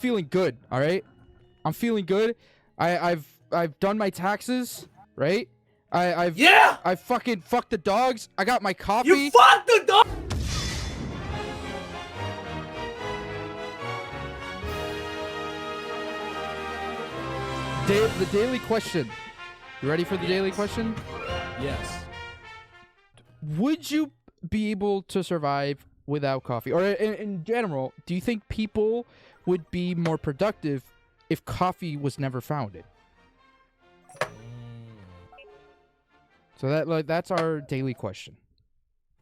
feeling good. All right, I'm feeling good. I've done my taxes, right? I fucking fucked the dogs. I got my coffee. You fucked the dog. The daily question. You ready for the daily question? Yes. Would you be able to survive without coffee? Or in general, do you think people would be more productive if coffee was never founded? So that's our daily question.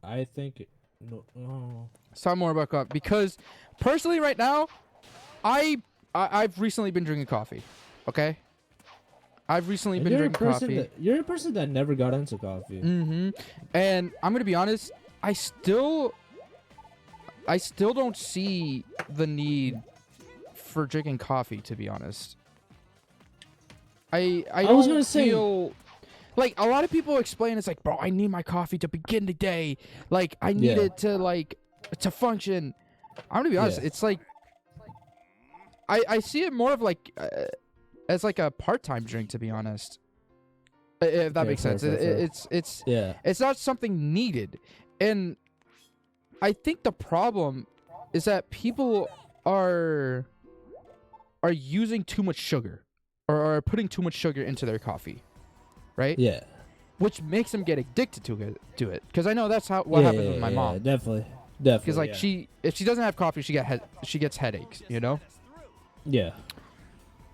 I think no. Let's talk more about coffee because personally, right now, I've recently been drinking coffee. Okay, I've recently been drinking coffee. You're a person that never got into coffee. And I'm gonna be honest, I still don't see the need for drinking coffee. To be honest, I was don't gonna say- feel like a lot of people explain it's like, bro, I need my coffee to begin the day. Like I need Yeah. it to function. I'm gonna be honest, Yeah. it's like I see it more of like as like a part-time drink, to be honest. If that Okay, makes fair, sense. fair. It's Yeah. it's not something needed. And I think the problem is that people are using too much sugar or are putting too much sugar into their coffee, right? Yeah. Which makes them get addicted to it. Because I know that's what happens with my mom. Definitely. Because like yeah. if she doesn't have coffee, she gets headaches, you know? Yeah.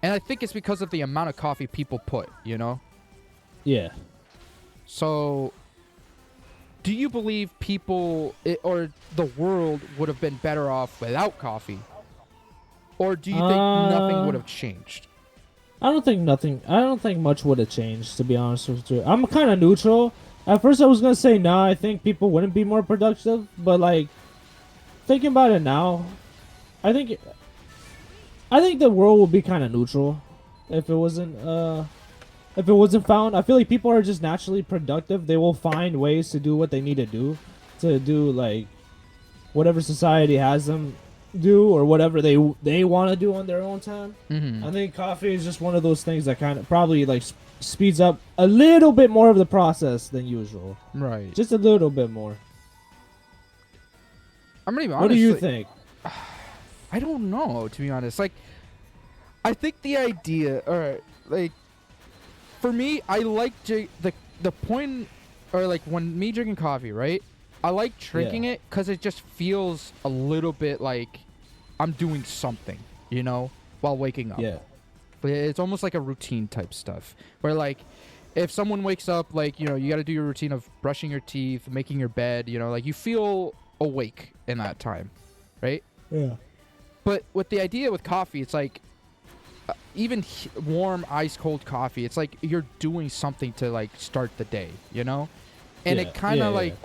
And I think it's because of the amount of coffee people put, you know? Yeah. So, do you believe people or the world would have been better off without coffee? Or do you think nothing would have changed? I don't think much would have changed, to be honest with you. I'm kind of neutral. At first I was going to say nah, I think people wouldn't be more productive, but like thinking about it now, I think the world would be kind of neutral if it wasn't found. I feel like people are just naturally productive. They will find ways to do what they need to do like whatever society has them do or whatever they want to do on their own time. I think coffee is just one of those things that kind of probably like speeds up a little bit more of the process than usual. Right. Just a little bit more. I'm gonna be honest. What do you like, think? I don't know, to be honest. Like, I think the idea, or like, for me, I like the point, or like when me drinking coffee, right? I like drinking it because it just feels a little bit like I'm doing something, you know, while waking up. Yeah. But it's almost like a routine type stuff where like if someone wakes up, like, you know, you got to do your routine of brushing your teeth, making your bed, you know, like you feel awake in that time, right? Yeah. But with the idea with coffee, it's like even warm, ice cold coffee, it's like you're doing something to like start the day, you know? And it kind of like,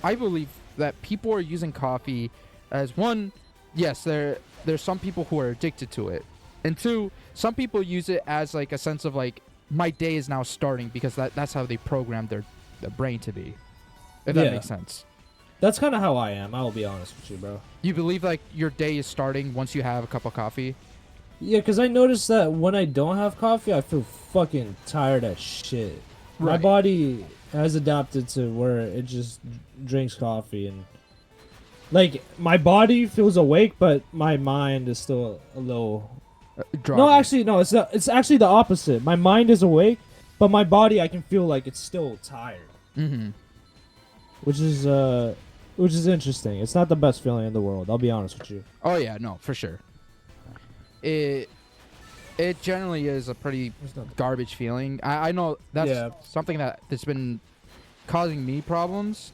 I believe that people are using coffee as one, yes, there's some people who are addicted to it. And two, some people use it as like a sense of like, my day is now starting because that's how they program their brain to be. If that makes sense. That's kind of how I am. I will be honest with you, bro. You believe like your day is starting once you have a cup of coffee? Yeah, because I noticed that when I don't have coffee, I feel fucking tired as shit. My Right. body has adapted to where it just drinks coffee and like my body feels awake, but my mind is still a little. No, actually, no. It's not, it's actually the opposite. My mind is awake, but my body, I can feel like it's still tired. Which is interesting. It's not the best feeling in the world. I'll be honest with you. Oh yeah, no, for sure. It generally is a pretty garbage feeling. I know that's something that's been causing me problems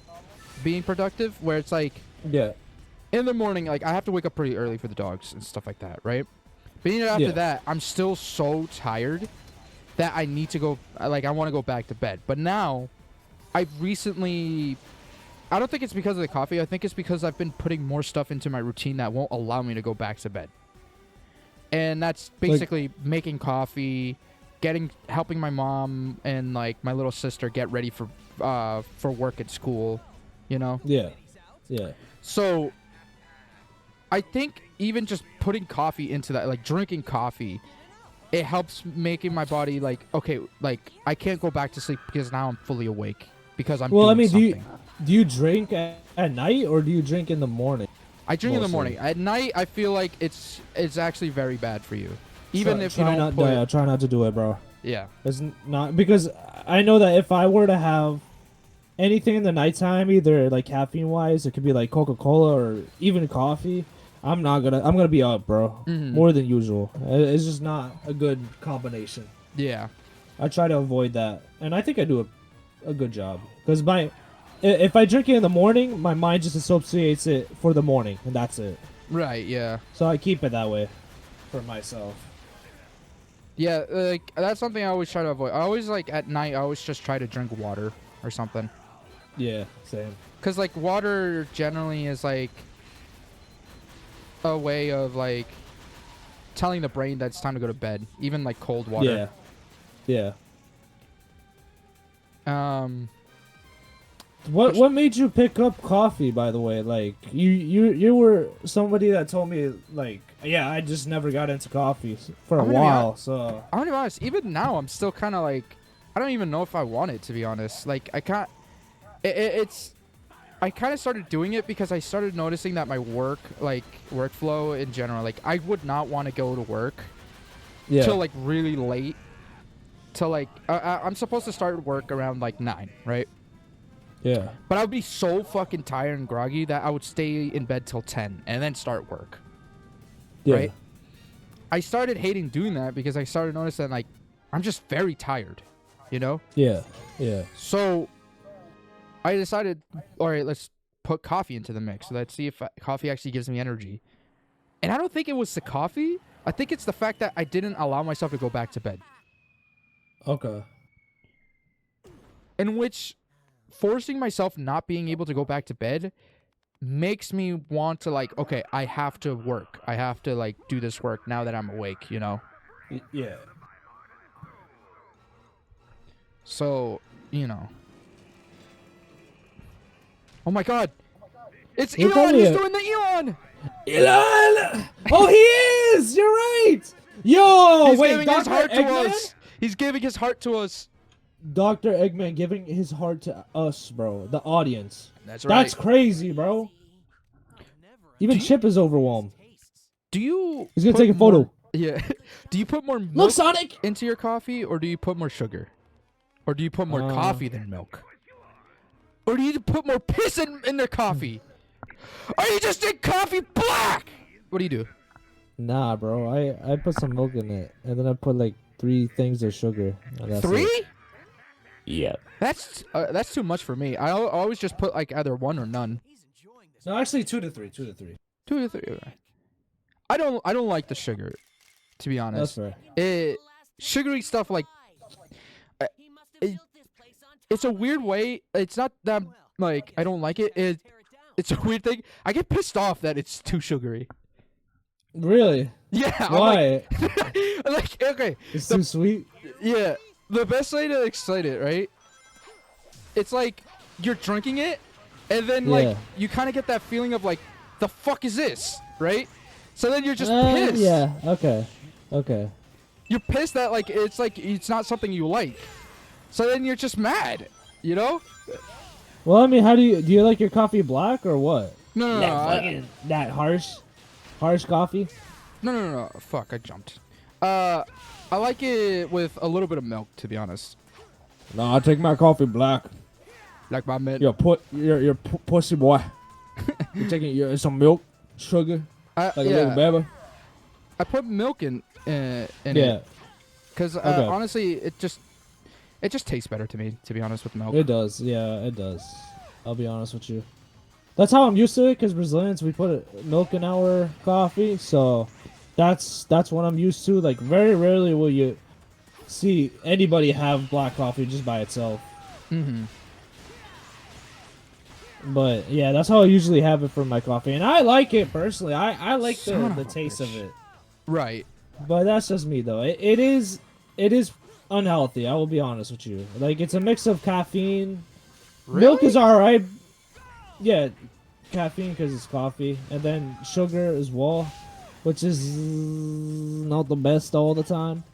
being productive, where it's like in the morning, like I have to wake up pretty early for the dogs and stuff like that, right? But even after that, I'm still so tired that I need to go, like I want to go back to bed. But now I've recently, I don't think it's because of the coffee. I think it's because I've been putting more stuff into my routine that won't allow me to go back to bed. And that's basically making coffee, helping my mom and like my little sister get ready for work at school, you know? Yeah. So I think even just putting coffee into that, like drinking coffee, it helps making my body like, okay, like I can't go back to sleep because now I'm fully awake because I'm doing something. Do you drink at night or do you drink in the morning? I drink in the morning. At night, I feel like it's actually very bad for you. Even if you don't try not to do it, bro. Yeah. It's not because I know that if I were to have anything in the nighttime, either like caffeine wise, it could be like Coca-Cola or even coffee. I'm gonna be up, bro. More than usual. It's just not a good combination. Yeah. I try to avoid that, and I think I do a good job because if I drink it in the morning, my mind just associates it for the morning, and that's it. Right. Yeah. So I keep it that way for myself. Yeah, like that's something I always try to avoid. I always like at night. I always just try to drink water or something. Yeah, same. Cause like water generally is like a way of like telling the brain that it's time to go to bed. Even like cold water. Yeah. Yeah. What made you pick up coffee, by the way? Like you were somebody that told me like, yeah, I just never got into coffee for a while. So I'm gonna be honest, even now I'm still kind of like, I don't even know if I want it, to be honest. Like I can't. I kind of started doing it because I started noticing that my workflow in general, like I would not want to go to work till like really late. Till like I'm supposed to start work around like 9, right? Yeah. But I would be so fucking tired and groggy that I would stay in bed till 10 and then start work. Yeah. Right? I started hating doing that because I started noticing like I'm just very tired, you know? Yeah. Yeah. So I decided, all right, let's put coffee into the mix. Let's see if coffee actually gives me energy. And I don't think it was the coffee. I think it's the fact that I didn't allow myself to go back to bed. Okay. In which forcing myself not being able to go back to bed makes me want to like, okay, I have to work. I have to like do this work now that I'm awake, you know? Yeah. So, you know. Oh my god. It's Elon! He's doing the Elon! Elon! Oh, he is! You're right! Yo! He's wait, giving Dr. his heart Eggman? to us! He's giving his heart to us. Dr. Eggman giving his heart to us, bro. The audience. That's right. That's crazy, bro. Even Chip is overwhelmed. Do you... He's gonna take a photo. Yeah. Do you put more milk Look, Sonic! into your coffee, or do you put more sugar? Or do you put more coffee than milk? Or do you put more piss in their coffee? Or you just drink coffee black? What do you do? Nah, bro. I put some milk in it, and then I put like 3 things of sugar. 3? Yeah. That's too much for me. I always just put like either 1 or none. No, actually 2 to 3. 2 to 3. 2 to 3. Okay. I don't like the sugar, to be honest. That's fair. Sugary stuff like it's a weird way. It's not that like I don't like it. It's a weird thing. I get pissed off that it's too sugary. Really? Yeah. Why? Like okay. It's too sweet? Yeah. The best way to explain it, right? It's like you're drinking it, and then like you kind of get that feeling of like, the fuck is this, right? So then you're just pissed. Yeah. Okay. Okay. You're pissed that like it's not something you like. So then you're just mad, you know? Well, I mean, do you like your coffee black or what? No. That harsh coffee? No. Fuck, I jumped. I like it with a little bit of milk, to be honest. No, I take my coffee black. Like my man. You're pussy boy. You're taking some milk, sugar, like a little baby. I put milk in it. Because honestly, it just tastes better to me, to be honest, with milk. It does, yeah, it does. I'll be honest with you. That's how I'm used to it, because Brazilians, we put milk in our coffee, so that's what I'm used to. Like, very rarely will you see anybody have black coffee just by itself. Mm-hmm. But, yeah, that's how I usually have it for my coffee. And I like it, personally. I like the taste of it. Right. But that's just me, though. It is unhealthy, I will be honest with you. Like, it's a mix of caffeine. Really? Milk is alright. Yeah. caffeine because it's coffee, and then sugar as well, which is not the best all the time.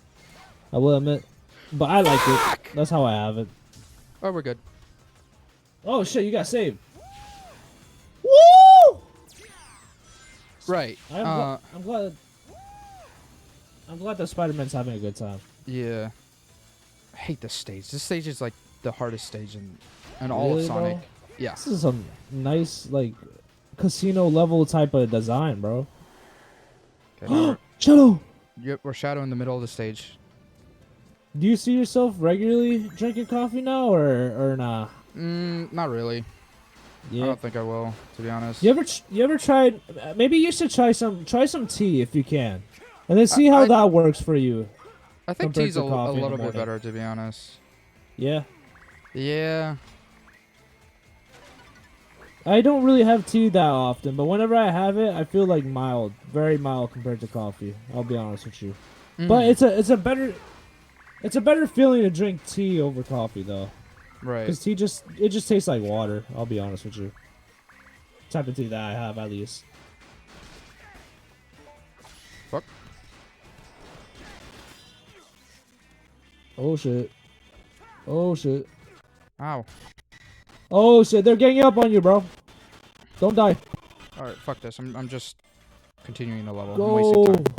I will admit, but I like it. That's how I have it. Oh, we're good. Oh shit! You got saved. Woo! Right. I'm glad. I'm glad that Spider-Man's having a good time. Yeah. I hate this stage. This stage is like the hardest stage in all Really, of Sonic. bro? Yeah. This is some nice like casino level type of design, bro. Okay, now Shadow. we're Shadow in the middle of the stage. Do you see yourself regularly drinking coffee now, or nah? Not really. I Yeah. don't think I will, to be honest. You ever tried? Maybe you should try some tea if you can, and then see how that works for you. I think compared tea's to a coffee in the little bit morning. better, to be honest. Yeah. Yeah. I don't really have tea that often, but whenever I have it, I feel like mild, very mild compared to coffee. I'll be honest with you. But it's a better feeling to drink tea over coffee though. Right. Because tea it just tastes like water. I'll be honest with you. Type of tea that I have at least. Fuck. Oh shit. Oh shit. Ow. Oh shit. They're ganging up on you, bro. Don't die. All right. Fuck this. I'm just continuing the level. I'm Go. wasting time.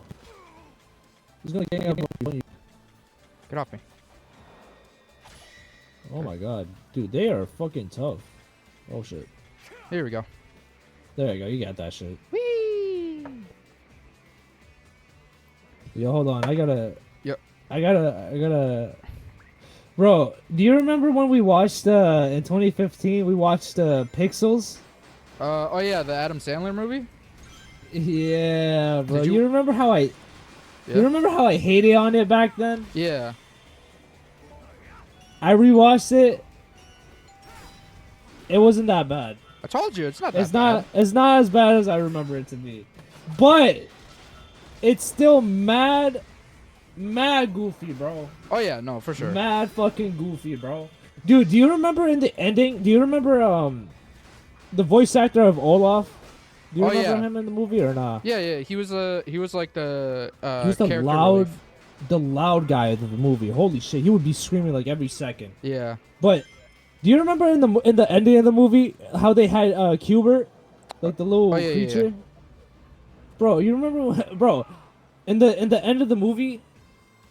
He's gonna gang up on you. Get off me. Oh my god, dude, they are fucking tough. Oh shit. Here we go. There you go. You got that shit. Whee! Yo, hold on. I gotta. Yep. I gotta. Bro, do you remember when we watched in 2015? We watched Pixels. Oh yeah, the Adam Sandler movie. Yeah, bro. Did You remember how I? Yeah. You remember how I hated on it back then? Yeah. I rewatched it. It wasn't that bad. I told you it's not that It's bad. not. It's not as bad as I remember it to be, but it's still mad goofy, bro. Oh yeah, no, for sure. Mad fucking goofy, bro. Dude, do you remember in the ending? Do you remember the voice actor of Olaf? Do you remember him in the movie or not? Yeah, yeah. He was like the He was the character loud, relief. the loud guy of the movie. Holy shit, he would be screaming like every second. Yeah. But do you remember in the ending of the movie how they had Cubert, like the little creature? Yeah. Bro, you remember, bro? In the end of the movie,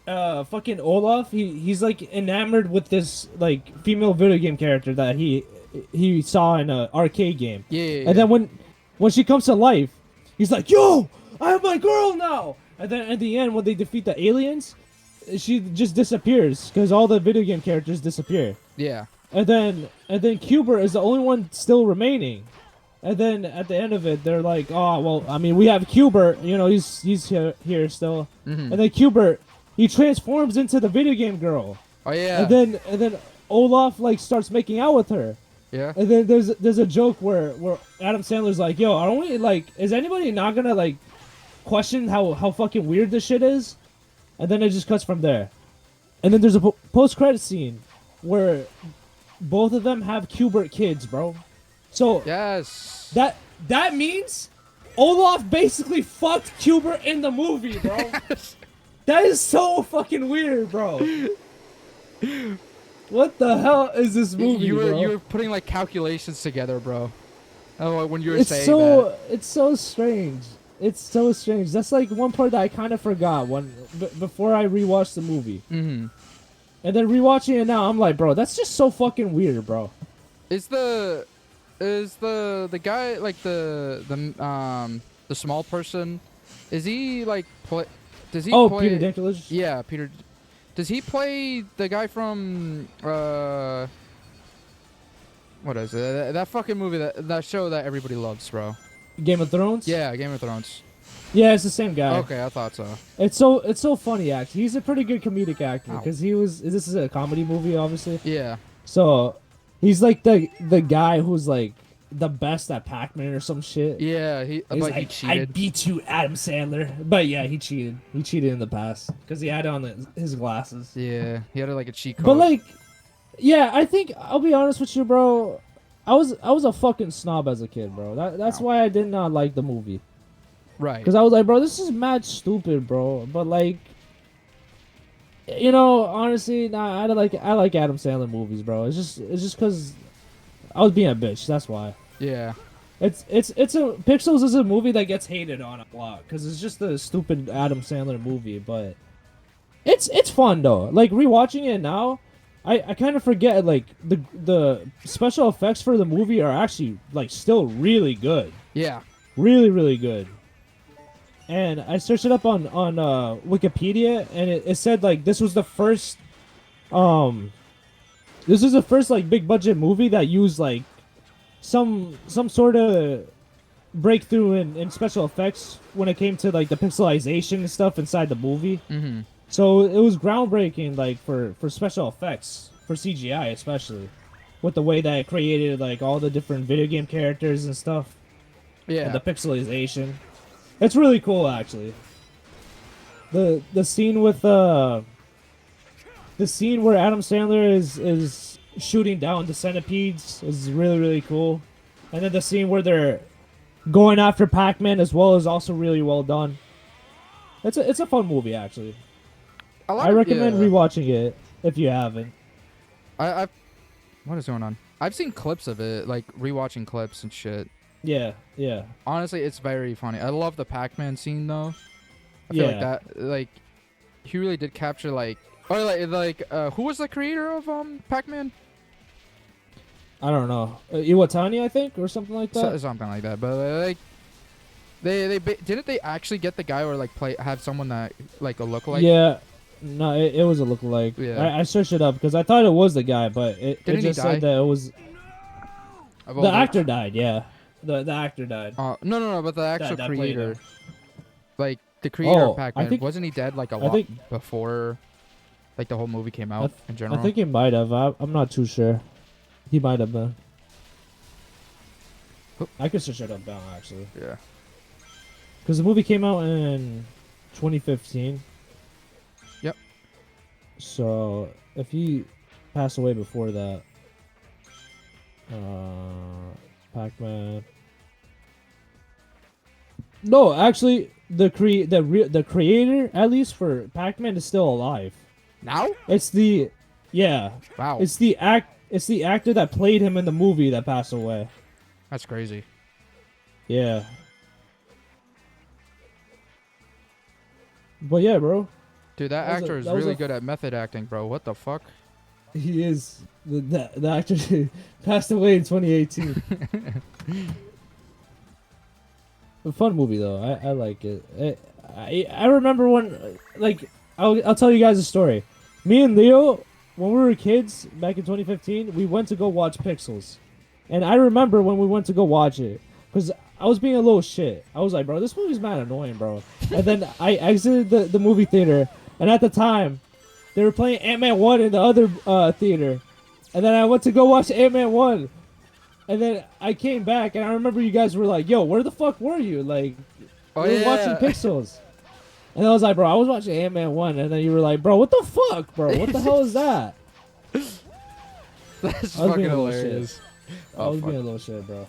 fucking Olaf, he's like enamored with this like female video game character that he saw in an arcade game. Yeah. And then when she comes to life, he's like, "Yo, I have my girl now." And then at the end, when they defeat the aliens, she just disappears because all the video game characters disappear. Yeah. And then Cubert is the only one still remaining. And then at the end of it, they're like, "Oh, well, I mean, we have Cubert. You know, he's here still." Mm-hmm. And then Cubert, he transforms into the video game girl. Oh yeah. And then Olaf like starts making out with her. Yeah. And then there's a joke where Adam Sandler's like, "Yo, are we like, is anybody not gonna like question how fucking weird this shit is?" And then it just cuts from there. And then there's a post-credit scene where both of them have Cubert kids, bro. So Yes. that means Olaf basically fucked Cubert in the movie, bro. That is so fucking weird, bro. What the hell is this movie, you bro? were putting like calculations together, bro. Oh, when you were It's saying so that. it's so strange. It's so strange. That's like one part that I kind of forgot before I rewatched the movie. Mm-hmm. And then rewatching it now, I'm like, bro, that's just so fucking weird, bro. Is the guy like the small person? Is he like play? Does he? Oh, play, Peter Dinklage. Yeah, Peter. Does he play the guy from what is it? That fucking movie that show that everybody loves, bro? Game of Thrones. Yeah, Game of Thrones. Yeah, it's the same guy. Okay, I thought so. It's so funny actually. He's a pretty good comedic actor Ow. because this is a comedy movie, obviously. Yeah. So he's like the guy who's like the best at Pac-Man or some shit. Yeah, he He's like he I cheated. beat you, Adam Sandler. But yeah, he cheated. He cheated in the past because he had on his glasses. Yeah, he had like a cheat code. But like, yeah, I think I'll be honest with you, bro. I was a fucking snob as a kid, bro. That's why I did not like the movie. Right. Because I was like, bro, this is mad stupid, bro. But like, you know, honestly, nah, I like Adam Sandler movies, bro. It's just because I was being a bitch. That's why. Yeah. It's a Pixels is a movie that gets hated on a lot because it's just a stupid Adam Sandler movie, but it's fun though. Like rewatching it now, I kind of forget like the special effects for the movie are actually like still really good, Yeah. really good. And I searched it up on Wikipedia, and it said like this was the first like big budget movie that used like some sort of breakthrough in special effects when it came to like the pixelization and stuff inside the movie. Mm-hmm. So it was groundbreaking, like for special effects for CGI, especially with the way that it created like all the different video game characters and stuff. Yeah. And the pixelization. It's really cool, actually. The scene with the scene where Adam Sandler is shooting down the centipedes is really cool, and then the scene where they're going after Pac-Man as well is also really well done. It's a fun movie, actually. I recommend rewatching it if you haven't. What is going on? I've seen clips of it, like rewatching clips and shit. Yeah. Honestly, it's very funny. I love the Pac-Man scene though. I feel like that, like, he really did capture like, or who was the creator of Pac-Man? I don't know, Iwatani, I think, or something like that. Something like that. But like, didn't they actually get the guy or like have someone that like a lookalike? Yeah. No, it was a lookalike. Yeah. I searched it up because I thought it was the guy, but it just said that it was. The actor died. Yeah, the actor died. No, but the actual creator, like the creator of Pac-Man, wasn't he dead like a lot before, like the whole movie came out in general? I think he might have. I'm not too sure. He might have been. I could search it up now, actually. Yeah. Because the movie came out in 2015. Yep. So if he passed away before that, Pac-Man. No, actually, the creator, at least for Pac-Man, is still alive. Now? It's the Wow. It's the actor that played him in the movie that passed away. That's crazy. Yeah. But yeah, bro. Dude, that actor is really good at method acting, bro. What the fuck? He is. The actor passed away in 2018. A fun movie though. I like it. I remember when, like, I'll tell you guys a story. Me and Leo, when we were kids back in 2015, we went to go watch Pixels, and I remember when we went to go watch it, because I was being a little shit. I was like, bro, this movie's mad annoying, bro. And then I exited the movie theater, and at the time, they were playing Ant-Man 1 in the other theater. And then I went to go watch Ant-Man 1. And then I came back, and I remember you guys were like, yo, where the fuck were you? Like, we were watching Pixels. And I was like, bro, I was watching Ant-Man 1. And then you were like, bro, what the fuck, bro? What the hell is that? That's fucking hilarious. I was being a little shit, bro.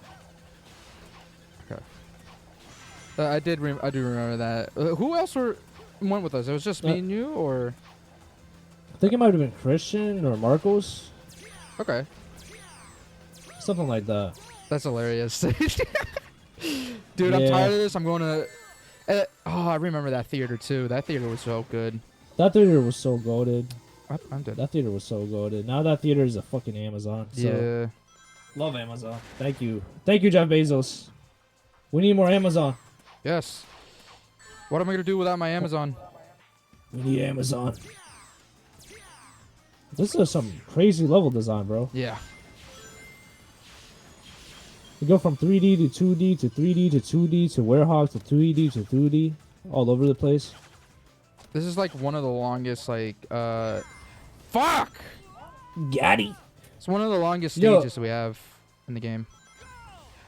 Okay. I do remember that. Who else went with us? It was just me and you, or? I think it might have been Christian or Marcos. Okay. Something like that. That's hilarious. Dude, I'm tired of this. I'm going to... I remember that theater, too. That theater was so good. That theater was so goated. I'm dead. That theater was so goated. Now that theater is a fucking Amazon. So. Yeah. Love Amazon. Thank you. Thank you, Jeff Bezos. We need more Amazon. Yes. What am I going to do without my Amazon? We need Amazon. This is some crazy level design, bro. Yeah. We go from 3D to 2D to 3D to 2D to Werehog to 3D to 2D. All over the place. This is like one of the longest, like, fuck! Gaddy! It's one of the longest stages we have in the game.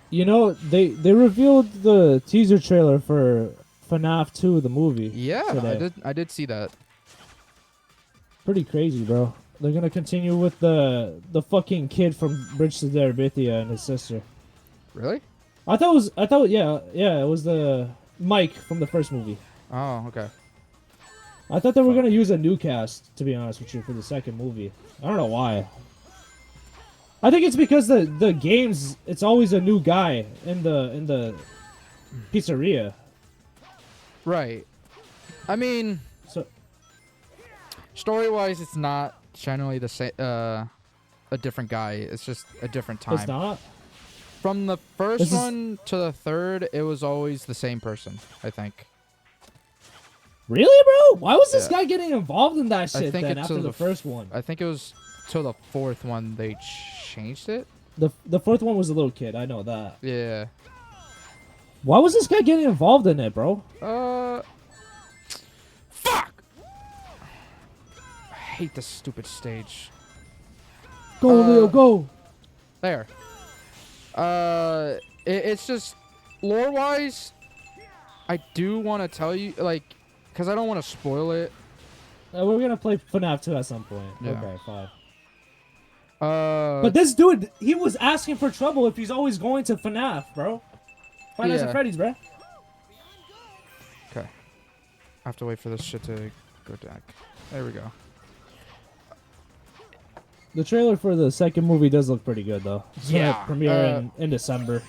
You know, they revealed the teaser trailer for FNAF 2, the movie. Yeah, today. I did see that. Pretty crazy, bro. They're gonna continue with the fucking kid from Bridge to Terabithia and his sister. Really? Yeah, it was the Mike from the first movie. Oh, okay. I thought they were gonna use a new cast, to be honest with you, for the second movie. I don't know why. I think it's because the games, it's always a new guy in the pizzeria. Right. I mean, So story-wise, it's not generally the same. A different guy. It's just a different time. it's not. From the first one to the third, it was always the same person, I think. Really, bro? Why was this Yeah. guy getting involved in that shit think then it's after to the first one? I think it was till the fourth one they changed it. The fourth one was a little kid. I know that. Yeah. Why was this guy getting involved in it, bro? Fuck! I hate this stupid stage. Go, Leo, go. There. It's just lore-wise, I do want to tell you, like, because I don't want to spoil it. We're gonna play FNAF 2 at some point. Yeah. Okay, fine. But this dude, he was asking for trouble if he's always going to FNAF, bro. Five Nights at Freddy's, bro. Okay. I have to wait for this shit to go back. There we go. The trailer for the second movie does look pretty good, though. It's gonna premiere in December.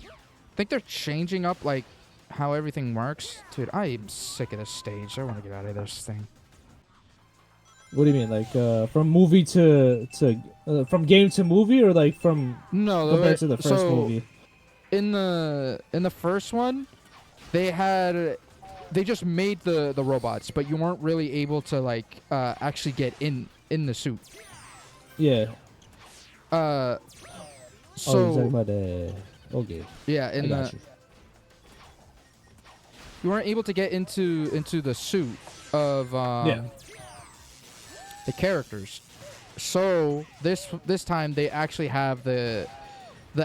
I think they're changing up, like, how everything works. Dude, I am sick of this stage. I want to get out of this thing. What do you mean, like from movie to from game to movie, or like from compared to the first movie? In the first one, they just made the robots, but you weren't really able to like actually get in the suit. Yeah. So you're talking about okay. Yeah, you weren't able to get into the suit of the characters. So this time they actually have the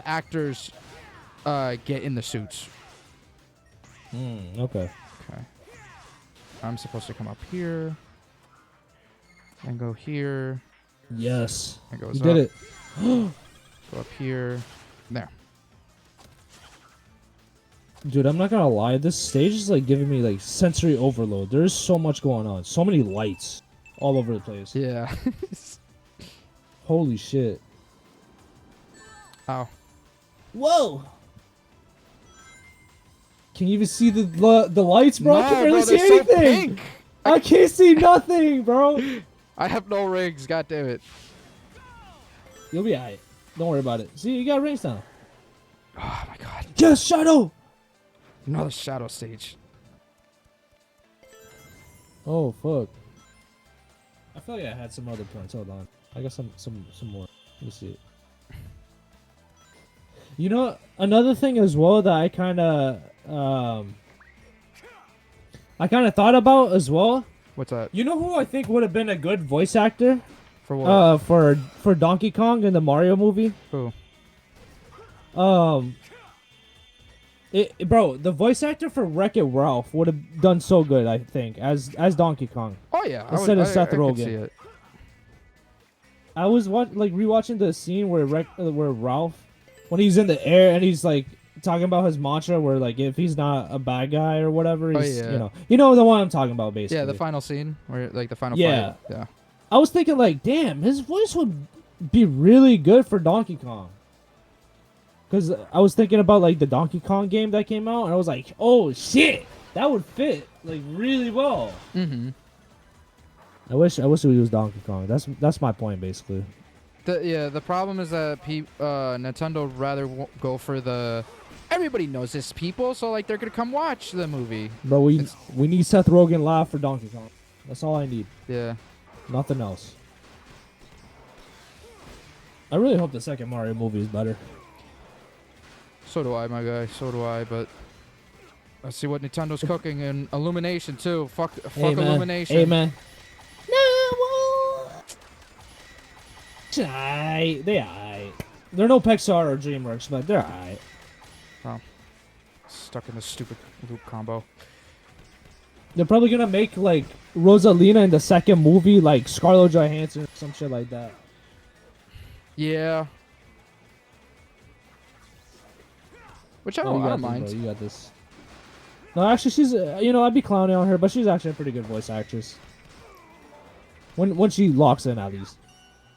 actors get in the suits. Okay. Okay. I'm supposed to come up here and go here. Yes. It goes you did it. Go up here. There. Dude, I'm not gonna lie. This stage is like giving me like sensory overload. There's so much going on. So many lights all over the place. Yeah. Holy shit. Ow. Whoa. Can you even see the lights, bro? No, I can't really see they're so anything. pink. I can't see nothing, bro. I have no rings. God damn it. You'll be alright. Don't worry about it. See, you got rings now. Oh my god. Yes, Shadow. Another shadow stage. Oh fuck. I feel like I had some other points. Hold on. I got some more. Let me see it. You know, another thing as well that I kind of thought about as well. What's that? You know who I think would have been a good voice actor? For what? For Donkey Kong in the Mario movie. Who? Bro, the voice actor for Wreck-It Ralph would have done so good, I think, as Donkey Kong. Oh yeah, Instead of Seth I could see Rogen. it. I was rewatching the scene where Ralph, when he's in the air and he's like talking about his mantra, where like if he's not a bad guy or whatever, he's you know the one I'm talking about, basically. Yeah, the final scene where like the final Yeah. fight. Yeah. I was thinking like, damn, his voice would be really good for Donkey Kong. Because I was thinking about like the Donkey Kong game that came out, and I was like, oh shit, that would fit like really well. Mm-hmm. I wish it was Donkey Kong. That's my point basically. The problem is that Nintendo would rather go for the everybody knows this people, so like they're gonna come watch the movie. Bro, we need Seth Rogen live for Donkey Kong. That's all I need. Yeah. Nothing else. I really hope the second Mario movie is better. So do I, my guy. So do I. But let's see what Nintendo's cooking and Illumination too. Fuck Illumination. Hey man. No. They aight. They're no Pixar or DreamWorks, but they're aight. Oh. Stuck in this stupid loop combo. They're probably gonna make like Rosalina in the second movie like Scarlett Johansson or some shit like that. Yeah. Which I don't mind. Bro. You got this. No, actually, she's I'd be clowning on her, but she's actually a pretty good voice actress. When she locks in, at least.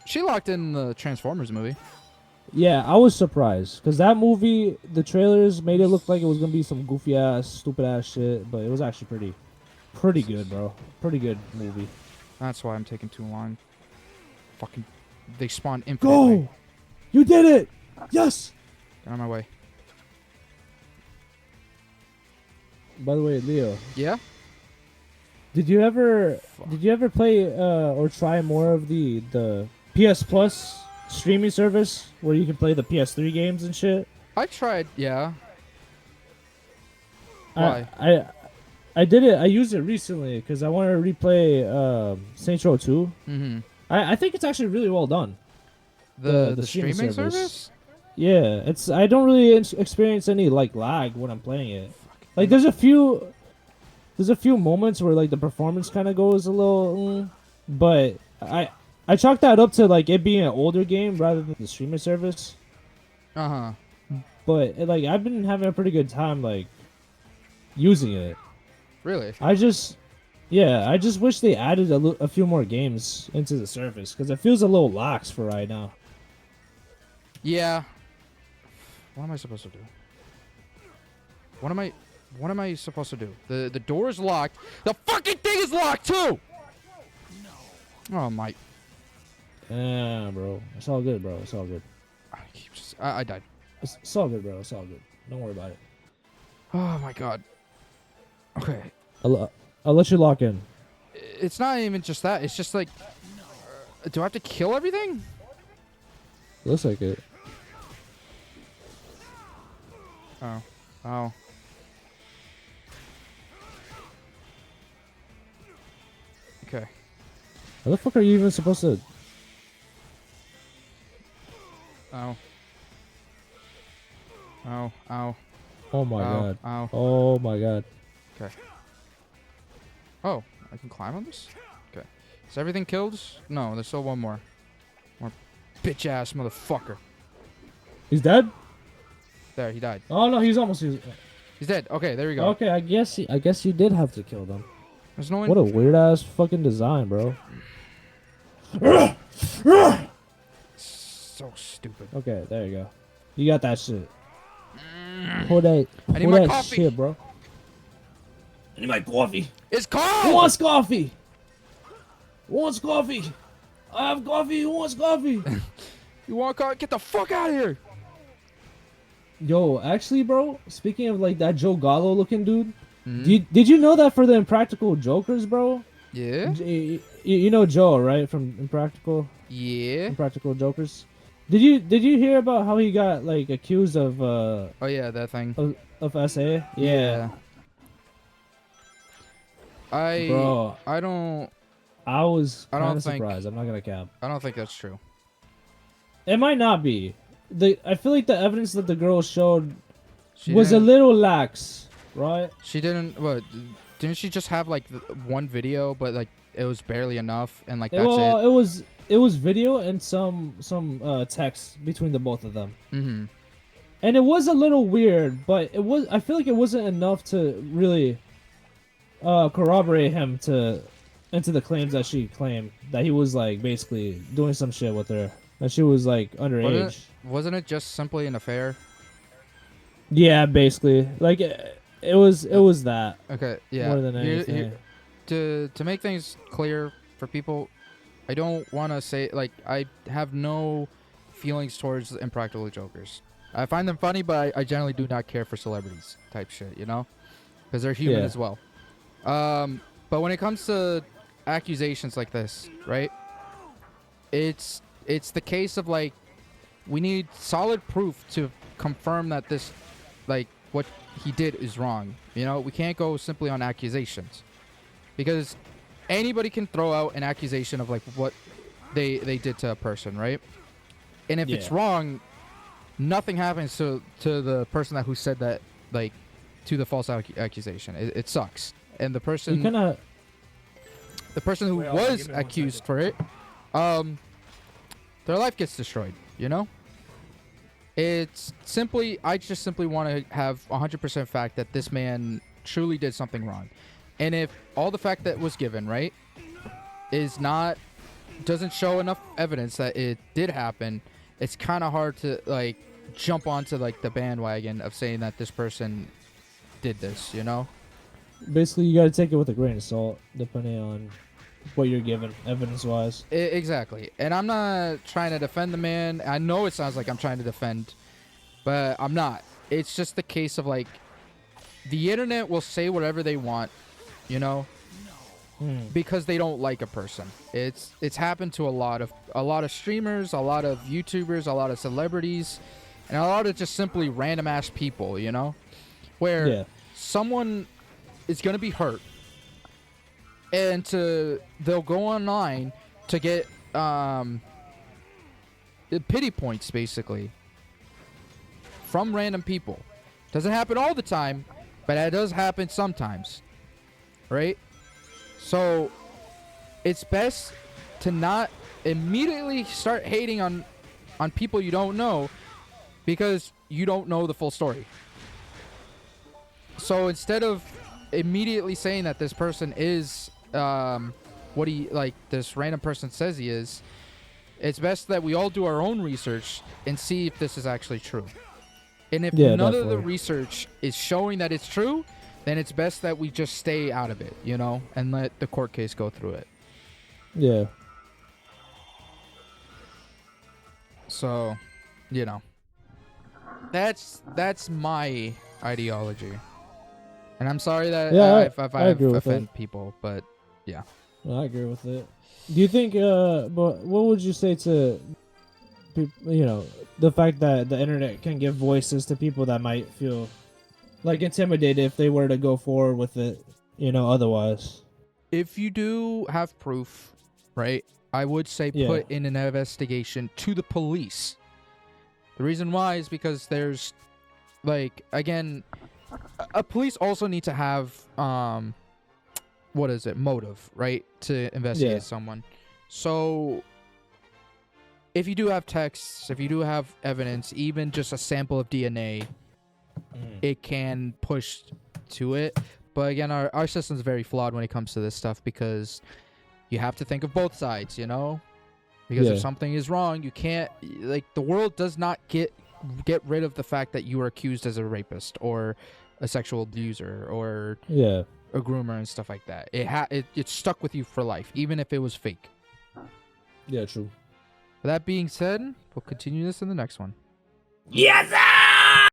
She locked in the Transformers movie. Yeah, I was surprised because that movie, the trailers made it look like it was gonna be some goofy ass, stupid ass shit, but it was actually pretty good, bro. Pretty good movie. That's why I'm taking too long. Fucking, they spawn infinitely. Go! You did it! Yes! Get on my way. By the way, Leo. Yeah? Did you ever play or try more of the PS Plus streaming service where you can play the PS3 games and shit? I tried, yeah. Why? I did it. I used it recently because I wanted to replay Saints Row 2. Mm-hmm. I think it's actually really well done. The streaming service? Yeah, I don't really experience any like lag when I'm playing it. Like there's a few moments where like the performance kind of goes a little, but I chalk that up to like it being an older game rather than the streaming service. Uh-huh. But like I've been having a pretty good time like using it. Really? I just wish they added a few more games into the service because it feels a little lax for right now. Yeah. What am I supposed to do? What am I supposed to do? The door is locked. The fucking thing is locked too. Oh my. Yeah, bro. It's all good, bro. It's all good. I died. It's all good, bro. It's all good. Don't worry about it. Oh my god. Okay. I'll let you lock in. It's not even just that. It's just like, do I have to kill everything? Looks like it. Oh. Oh. Okay. How the fuck are you even supposed to? Ow. Ow. Ow. Oh my Ow. god. Ow. Oh my god. Okay. Oh, I can climb on this? Okay. Is everything killed? No, there's still one more. More bitch ass motherfucker. He's dead? There, he died. Oh no, he's He's dead. Okay, there we go. Okay, I guess you did have to kill them. There's no one. What a weird ass fucking design, bro. So stupid. Okay, there you go. You got that shit. Hold that. I need my that coffee. shit, bro. I need my coffee. It's Who cold. wants coffee? Who wants coffee? I have coffee. Who wants coffee? You want coffee? Get the fuck out of here. Yo, actually, bro. Speaking of like that Joe Gallo looking dude, Mhm. did you know that for the Impractical Jokers, bro? Yeah. You know Joe, right? From Impractical Yeah. Jokers. Did you hear about how he got like accused of Oh yeah, that thing. of SA? Yeah. Bro, I don't I was I kind don't of think- surprised. I'm not gonna cap. think that's true. It might not be. I feel like the evidence that the girl showed She was a didn't- little lax, right? She didn't. What? Didn't she just have like one video, but like it was barely enough, and like that's it? It was video and some text between the both of them. Mm-hmm. And it was a little weird, but I feel like it wasn't enough to really corroborate him into the claims that she claimed that he was like basically doing some shit with her, that she was like underage. Wasn't it just simply an affair? Yeah, basically. Like it was that Okay, yeah. more than anything. To make things clear for people, I don't want to say like I have no feelings towards Impractical Jokers. I find them funny, but I generally do not care for celebrities type shit, you know, because they're human Yeah. as well. But when it comes to accusations like this, right? It's the case of like we need solid proof to confirm that this, like what he did is wrong. You know, we can't go simply on accusations, because anybody can throw out an accusation of like what they did to a person, right? And if it's Yeah. wrong, nothing happens to the person who said that, like, to the false accusation. It sucks. and the person You kind of. the person who was accused for it, their life gets destroyed. You know. It's simply, I just simply want to have 100% fact that this man truly did something wrong. And if all the fact that was given, right, doesn't show enough evidence that it did happen, it's kind of hard to, like, jump onto, like, the bandwagon of saying that this person did this, you know? Basically, you got to take it with a grain of salt, depending on what you're given, evidence-wise. Exactly. And I'm not trying to defend the man. I know it sounds like I'm trying to defend, but I'm not. It's just the case of, like, the internet will say whatever they want, you know, because they don't like a person. It's happened to a lot of streamers, a lot of YouTubers, a lot of celebrities, and a lot of just simply random ass people, you know, where someone is going to be hurt. And they'll go online to get pity points, basically, from random people. Doesn't happen all the time, but it does happen sometimes, right? So it's best to not immediately start hating on people you don't know, because you don't know the full story. So instead of immediately saying that this person is this random person says he is, it's best that we all do our own research and see if this is actually true. And if none of the research is showing that it's true, then it's best that we just stay out of it, you know, and let the court case go through it. Yeah. So, you know, that's my ideology. And I'm sorry that if I offend people, but yeah. I agree with it. Do you think, but what would you say to, you know, the fact that the internet can give voices to people that might feel like intimidated if they were to go forward with it, you know, otherwise? If you do have proof, right, I would say put in an investigation to the police. The reason why is because there's, like, again, a police also need to have motive, right, to investigate someone. So if you do have texts, if you do have evidence, even just a sample of DNA, it can push to it. But again, our system's very flawed when it comes to this stuff, because you have to think of both sides, you know, because if something is wrong, you can't, like, the world does not get rid of the fact that you were accused as a rapist or a sexual abuser or a groomer and stuff like that. It's stuck with you for life, even if it was fake. Yeah, true. With that being said, we'll continue this in the next one. Yes, sir!